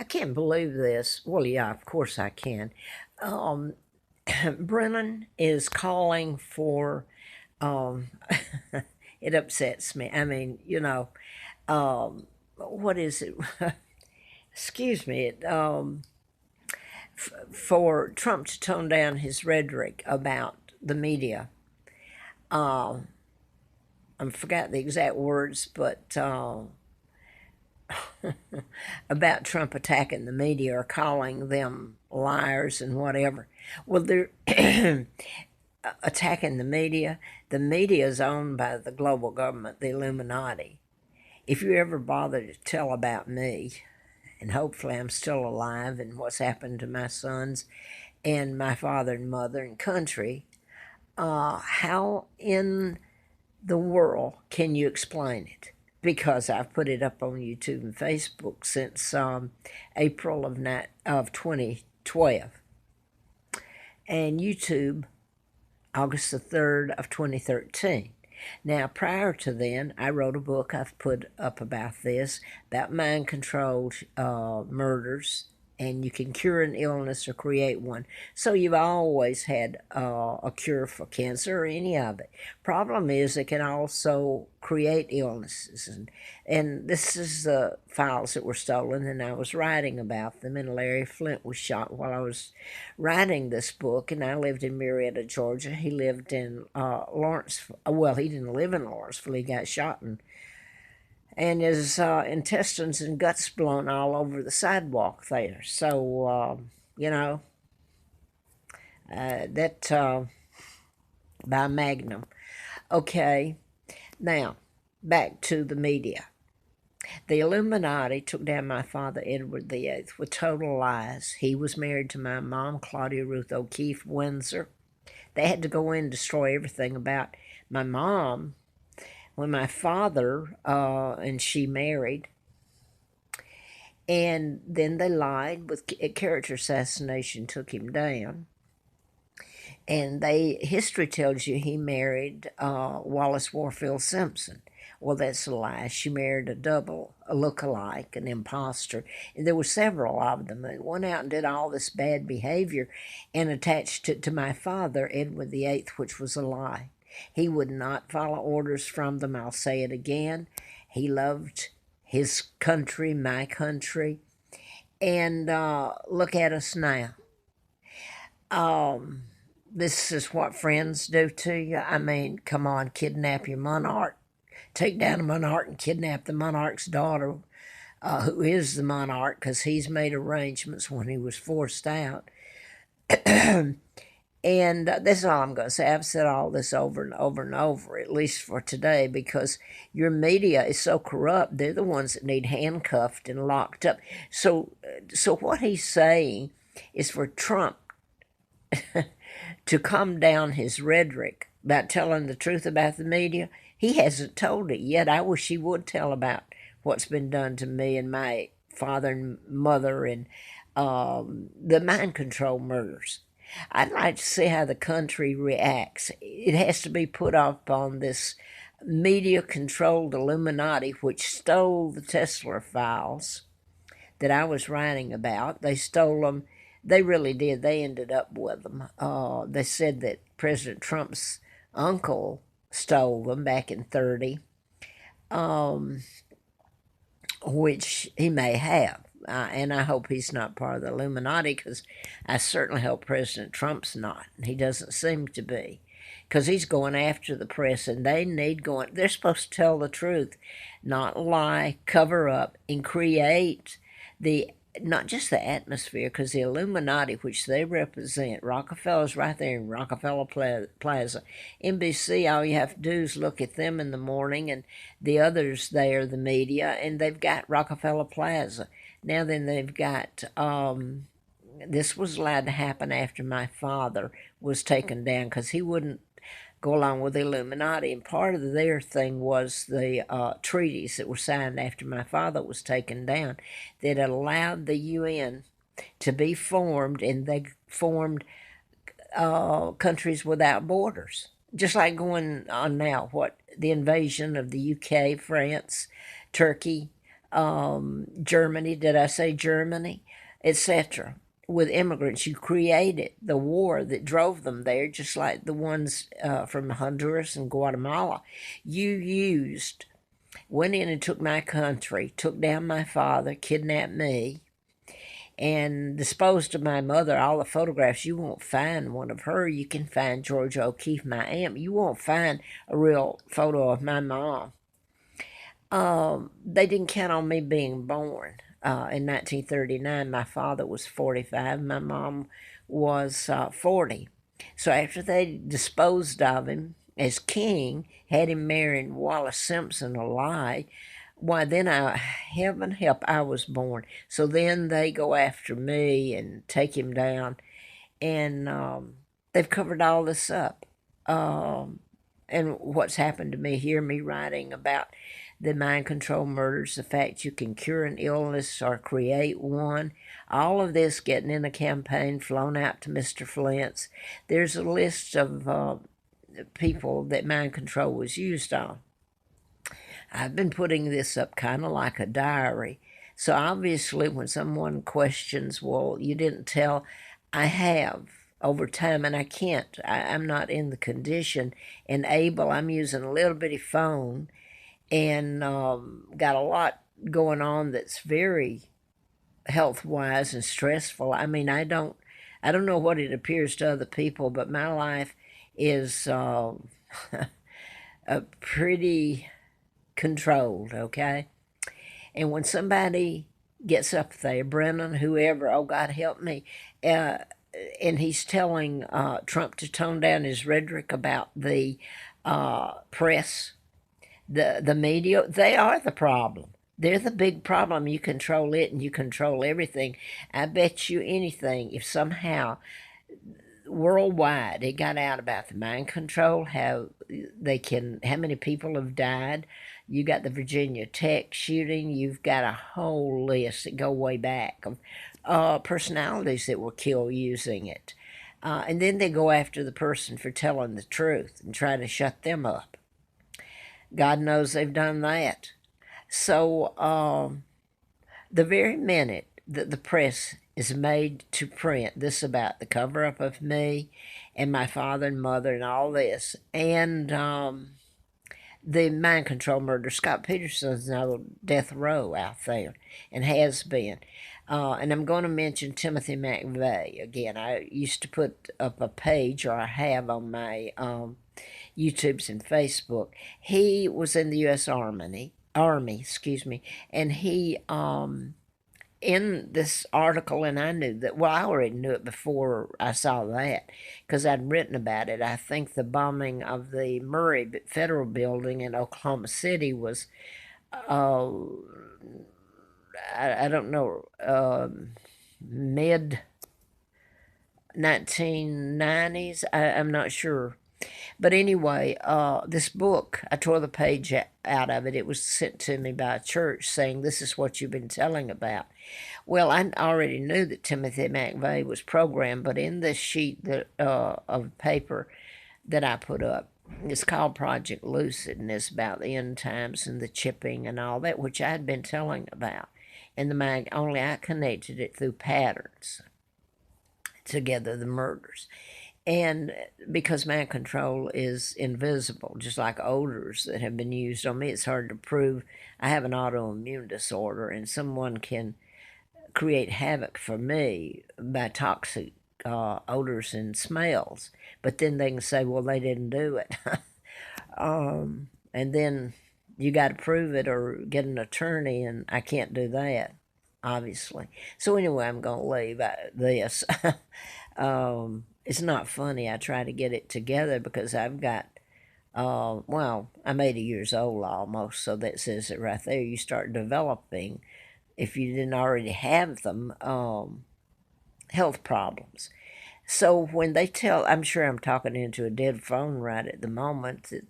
I can't believe this. Well, yeah, of course I can. Um, Brennan is calling for. Um, it upsets me. I mean, what is it? Excuse me. For Trump to tone down his rhetoric about the media. Um, I forgot the exact words, but about Trump attacking the media or calling them liars and whatever. Well, they're attacking the media. The media is owned by the global government, the Illuminati. If you ever bother to tell about me, and hopefully I'm still alive and what's happened to my sons and my father and mother and country, how in the world can you explain it? Because I've put it up on YouTube and Facebook since April of 2012, and YouTube August the 3rd of 2013. Now, prior to then, I wrote a book I've put up about this, about mind controlled murders, and you can cure an illness or create one. So you've always had a cure for cancer or any of it. Problem is, it can also create illnesses. And this is the files that were stolen, and I was writing about them, and Larry Flint was shot while I was writing this book, and I lived in Marietta, Georgia. He lived in Lawrenceville. Well, he didn't live in Lawrenceville. He got shot and his intestines and guts blown all over the sidewalk there. So, that by Magnum. Okay, now back to the media. The Illuminati took down my father, Edward VIII, with total lies. He was married to my mom, Claudia Ruth O'Keefe Windsor. They had to go in and destroy everything about my mom when my father and she married. And then they lied with character assassination, took him down. And history tells you he married Wallace Warfield Simpson. Well, that's a lie. She married a double, a look-alike, an imposter. And there were several of them that went out and did all this bad behavior and attached it to my father, Edward VIII, which was a lie. He would not follow orders from them. I'll say it again. He loved his country, my country. And look at us now. This is what friends do to you. I mean, come on, kidnap your monarch. Take down a monarch and kidnap the monarch's daughter, who is the monarch, because he's made arrangements when he was forced out. And that's all I'm going to say. I've said all this over and over and over, at least for today, because your media is so corrupt. They're the ones that need handcuffed and locked up. So what he's saying is for Trump to calm down his rhetoric about telling the truth about the media. He hasn't told it yet. I wish he would tell about what's been done to me and my father and mother and the mind control murders. I'd like to see how the country reacts. It has to be put up on this media controlled Illuminati, which stole the Tesla files that I was writing about. They stole them. They really did. They ended up with them. They said that President Trump's uncle stole them back in 30, which he may have. And I hope he's not part of the Illuminati, because I certainly hope President Trump's not. He doesn't seem to be, because he's going after the press, and they need going. They're supposed to tell the truth, not lie, cover up, and create the not just the atmosphere, because the Illuminati, which they represent, Rockefeller's right there in Rockefeller Plaza. NBC, all you have to do is look at them in the morning, and the others there, the media, and they've got Rockefeller Plaza. Now then, they've got, this was allowed to happen after my father was taken down, because he wouldn't go along with the Illuminati. And part of their thing was the treaties that were signed after my father was taken down that allowed the UN to be formed, and they formed countries without borders. Just like going on now, what the invasion of the UK, France, Turkey, Germany, did I say Germany, etc. With immigrants, you created the war that drove them there, just like the ones from Honduras and Guatemala. You went in and took my country, took down my father, kidnapped me, and disposed of my mother. All the photographs, you won't find one of her. You can find Georgia O'Keeffe, my aunt. You won't find a real photo of my mom. They didn't count on me being born. In 1939, my father was 45, my mom was 40. So after they disposed of him as king, had him marrying Wallace Simpson a lie, why then heaven help, I was born. So then they go after me and take him down, and they've covered all this up. And what's happened to me, hear me writing about the mind control murders, the fact you can cure an illness or create one, all of this getting in a campaign, flown out to Mr. Flint's. There's a list of people that mind control was used on. I've been putting this up kind of like a diary. So obviously when someone questions, well, you didn't tell, I have over time, and I can't. I'm not in the condition and able. I'm using a little bitty phone and got a lot going on that's very health-wise and stressful. I mean, I don't know what it appears to other people, but my life is pretty controlled, okay? And when somebody gets up there, Brennan, whoever, oh God help me, and he's telling Trump to tone down his rhetoric about the press, the media, they are the problem. They're the big problem. You control it and you control everything. I bet you anything, if somehow worldwide it got out about the mind control, how many people have died. You got the Virginia Tech shooting. You've got a whole list that go way back of personalities that were killed using it. And then they go after the person for telling the truth and try to shut them up. God knows they've done that. So the very minute that the press is made to print this about the cover-up of me and my father and mother and all this, and the mind control murder, Scott Peterson's now death row out there and has been. And I'm going to mention Timothy McVeigh again. I used to put up a page, or I have on my YouTubes and Facebook. He was in the U.S. Army, and he in this article, and I knew that, well, I already knew it before I saw that because I'd written about it. I think the bombing of the Murray Federal Building in Oklahoma City was, I don't know, mid 1990s. I'm not sure. But anyway, this book, I tore the page out of it. It was sent to me by a church saying, this is what you've been telling about. Well, I already knew that Timothy McVeigh was programmed, but in this sheet of paper that I put up, it's called Project Lucid, and it's about the end times and the chipping and all that, which I had been telling about. And only I connected it through patterns together, the murders. And because mind control is invisible, just like odors that have been used on me, it's hard to prove. I have an autoimmune disorder, and someone can create havoc for me by toxic odors and smells. But then they can say, well, they didn't do it. And then you got to prove it or get an attorney, and I can't do that, obviously. So anyway, I'm going to leave this. It's not funny. I try to get it together because I've got, well, I'm 80 years old almost, so that says it right there. You start developing, if you didn't already have them, health problems. So when they tell, I'm sure I'm talking into a dead phone right at the moment. It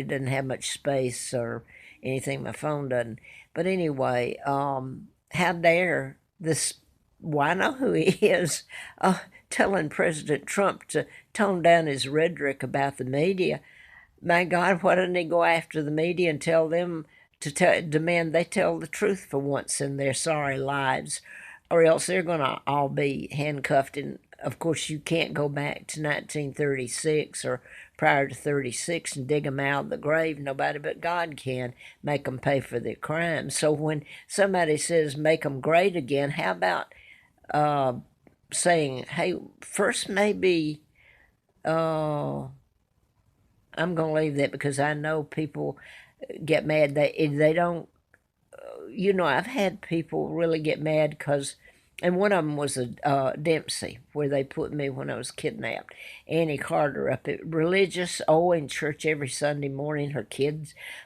doesn't have much space or anything. My phone doesn't. But anyway, how dare this, well, I know who he is, telling President Trump to tone down his rhetoric about the media. My God, why didn't he go after the media and tell them to demand they tell the truth for once in their sorry lives, or else they're going to all be handcuffed. And of course, you can't go back to 1936 or prior to 36 and dig them out of the grave. Nobody but God can make them pay for their crimes. So when somebody says make them great again, how about saying, hey, first maybe I'm going to leave that because I know people get mad. They don't, I've had people really get mad because, and one of them was a Dempsey, where they put me when I was kidnapped. Annie Carter up at religious, in church every Sunday morning.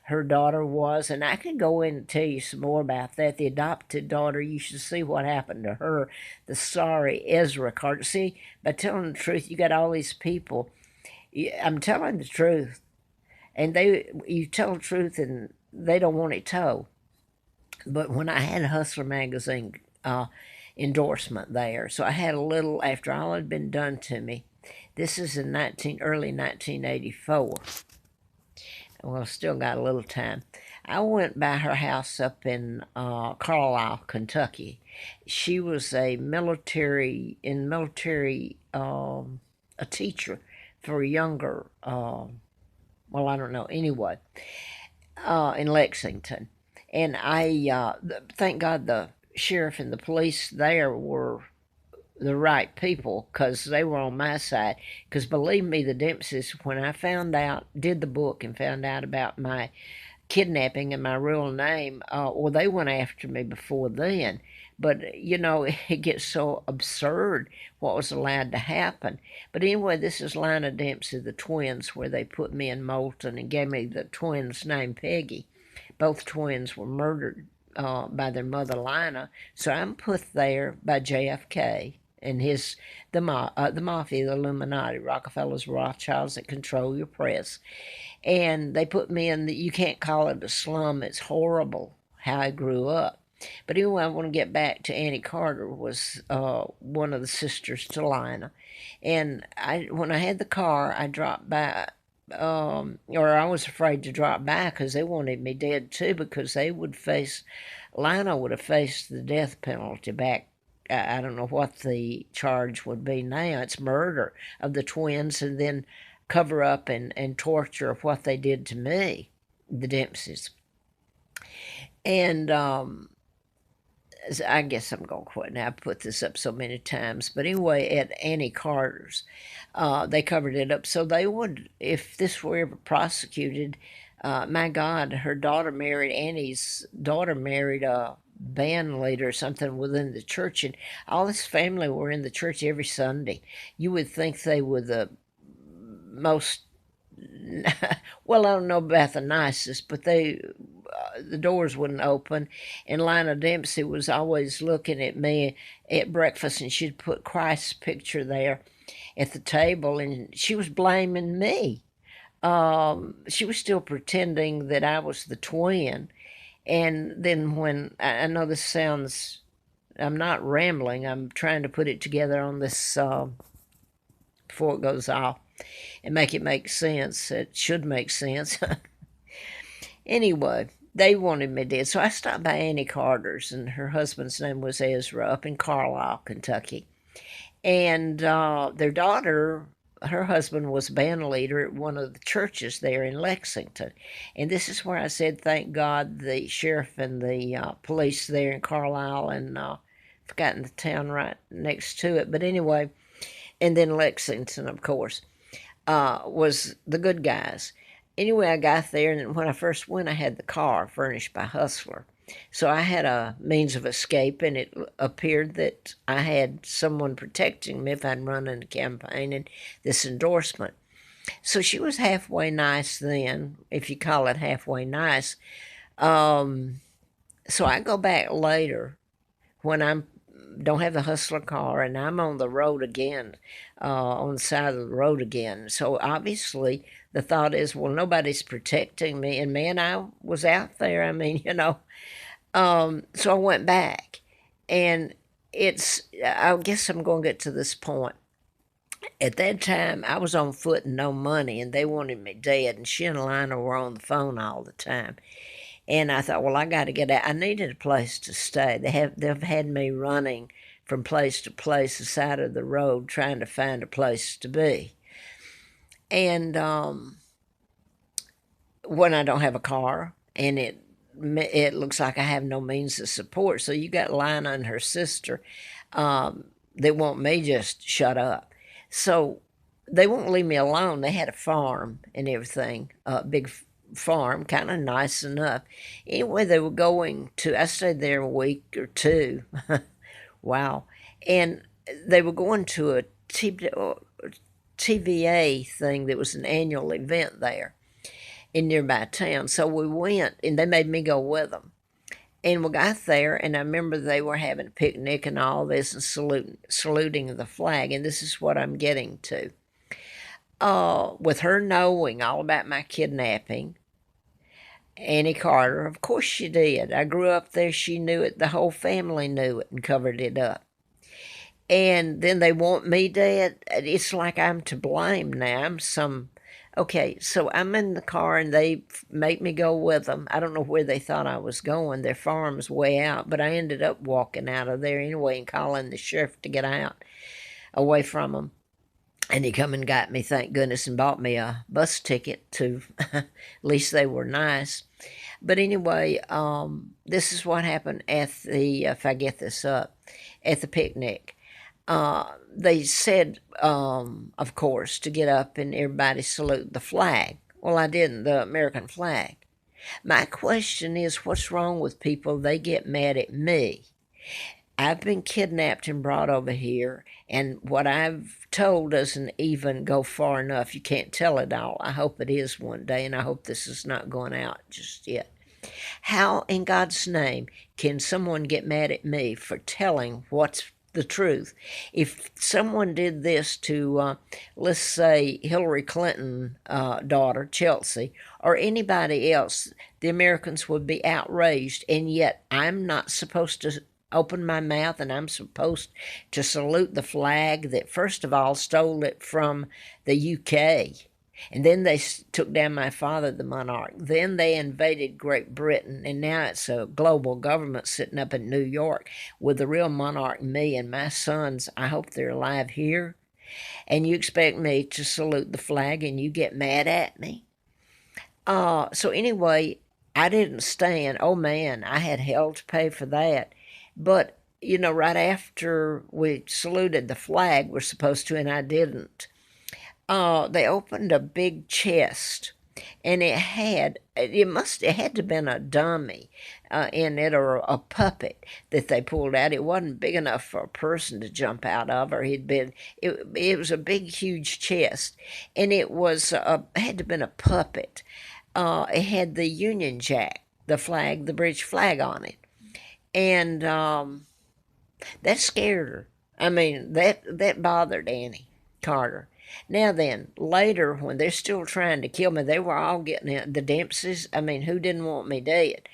Her daughter was, and I can go in and tell you some more about that. The adopted daughter, you should see what happened to her. The sorry Ezra Carter. See, by telling the truth, you got all these people. I'm telling the truth, and you tell the truth, and they don't want it told. But when I had Hustler magazine endorsement there, so I had a little after all had been done to me. This is in early 1984. Well, still got a little time. I went by her house up in Carlisle, Kentucky. She was a a teacher for younger, I don't know, anyway, in Lexington. And thank God the sheriff and the police there were the right people because they were on my side. Because believe me, the Dempseys, when I did the book and found out about my kidnapping and my real name, they went after me before then. But, it gets so absurd what was allowed to happen. But anyway, this is Lina Dempsey, the twins, where they put me in Moulton and gave me the twins' name, Peggy. Both twins were murdered by their mother, Lina. So I'm put there by JFK and the mafia, the Illuminati, Rockefellers, Rothschilds that control your press. And they put me in you can't call it a slum. It's horrible how I grew up. But anyway, I want to get back to Annie Carter, was one of the sisters to Lina. And when I had the car, I dropped by, or I was afraid to drop by because they wanted me dead too, because Lina would have faced the death penalty back. I don't know what the charge would be now. It's murder of the twins and then cover up and torture of what they did to me, the Dempseys. And I guess I'm going to quit now. I've put this up so many times. But anyway, at Annie Carter's, they covered it up. So they would, if this were ever prosecuted, my God, Annie's daughter married a band leader or something within the church. And all this family were in the church every Sunday. You would think they were the most, well, I don't know about the nicest, but the doors wouldn't open, and Lina Dempsey was always looking at me at breakfast, and she'd put Christ's picture there at the table, and she was blaming me. She was still pretending that I was the twin, and then when I know this sounds, I'm not rambling, I'm trying to put it together on this before it goes off and make it make sense. It should make sense. Anyway, they wanted me dead. So I stopped by Annie Carter's, and her husband's name was Ezra, up in Carlisle, Kentucky. And their daughter, her husband was band leader at one of the churches there in Lexington. And this is where I said, thank God, the sheriff and the police there in Carlisle, and forgotten the town right next to it. But anyway, and then Lexington, of course, was the good guys. Anyway, I got there, and when I first went, I had the car furnished by Hustler. So I had a means of escape, and it appeared that I had someone protecting me if I'd run in a campaign and this endorsement. So she was halfway nice then, if you call it halfway nice. So I go back later when don't have the Hustler car, and I'm on the road again, on the side of the road again. So obviously the thought is, well, nobody's protecting me. And man, I was out there. I mean, so I went back, and I guess I'm going to get to this point. At that time, I was on foot and no money, and they wanted me dead, and she and Lina were on the phone all the time. And I thought, well, I got to get out. I needed a place to stay. They've had me running from place to place, the side of the road, trying to find a place to be. And when I don't have a car, and it looks like I have no means of support. So you got Lina and her sister. They want me just shut up. So they won't leave me alone. They had a farm and everything, a big farm, kind of nice enough. Anyway, they were going to, I stayed there a week or two. Wow. And they were going to a TVA thing that was an annual event there in nearby town. So we went, and they made me go with them. And we got there, and I remember they were having a picnic and all this and saluting the flag. And this is what I'm getting to. With her knowing all about my kidnapping, Annie Carter, of course she did. I grew up there, she knew it, the whole family knew it and covered it up. And then they want me dead. It's like I'm to blame now. Okay, so I'm in the car and they make me go with them. I don't know where they thought I was going. Their farm's way out, but I ended up walking out of there anyway and calling the sheriff to get out away from them. And he come and got me, thank goodness, and bought me a bus ticket to, at least they were nice. But anyway, this is what happened at the, if I get this up, at the picnic. They said, of course, to get up and everybody salute the flag. Well, I didn't, the American flag. My question is, what's wrong with people? They get mad at me. I've been kidnapped and brought over here, and what I've told doesn't even go far enough. You can't tell it all. I hope it is one day, and I hope this is not going out just yet. How in God's name can someone get mad at me for telling what's the truth? If someone did this to, let's say, Hillary Clinton's daughter, Chelsea, or anybody else, the Americans would be outraged, and yet I'm not supposed to open my mouth, and I'm supposed to salute the flag that, first of all, stole it from the UK. And then they took down my father, the monarch. Then they invaded Great Britain, and now it's a global government sitting up in New York with the real monarch, me, and my sons. I hope they're alive here. And you expect me to salute the flag, and you get mad at me? So anyway, I didn't stand. Oh, man, I had hell to pay for that. But, you know, right after we saluted the flag, we're supposed to, and I didn't, they opened a big chest, and it had to have been a dummy in it, or a puppet that they pulled out. It wasn't big enough for a person to jump out of, or it was a big, huge chest, and it was had to have been a puppet. It had the Union Jack, the flag, the British flag on it. And that scared her. I mean, that bothered Annie Carter. Now then, later, when they're still trying to kill me, they were all getting it. The Dempseys, I mean, who didn't want me dead?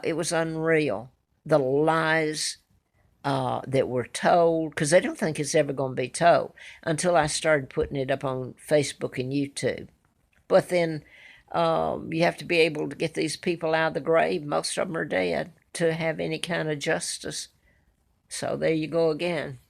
It was unreal. The lies that were told, because they don't think it's ever going to be told, until I started putting it up on Facebook and YouTube. But then you have to be able to get these people out of the grave. Most of them are dead to have any kind of justice. So there you go again.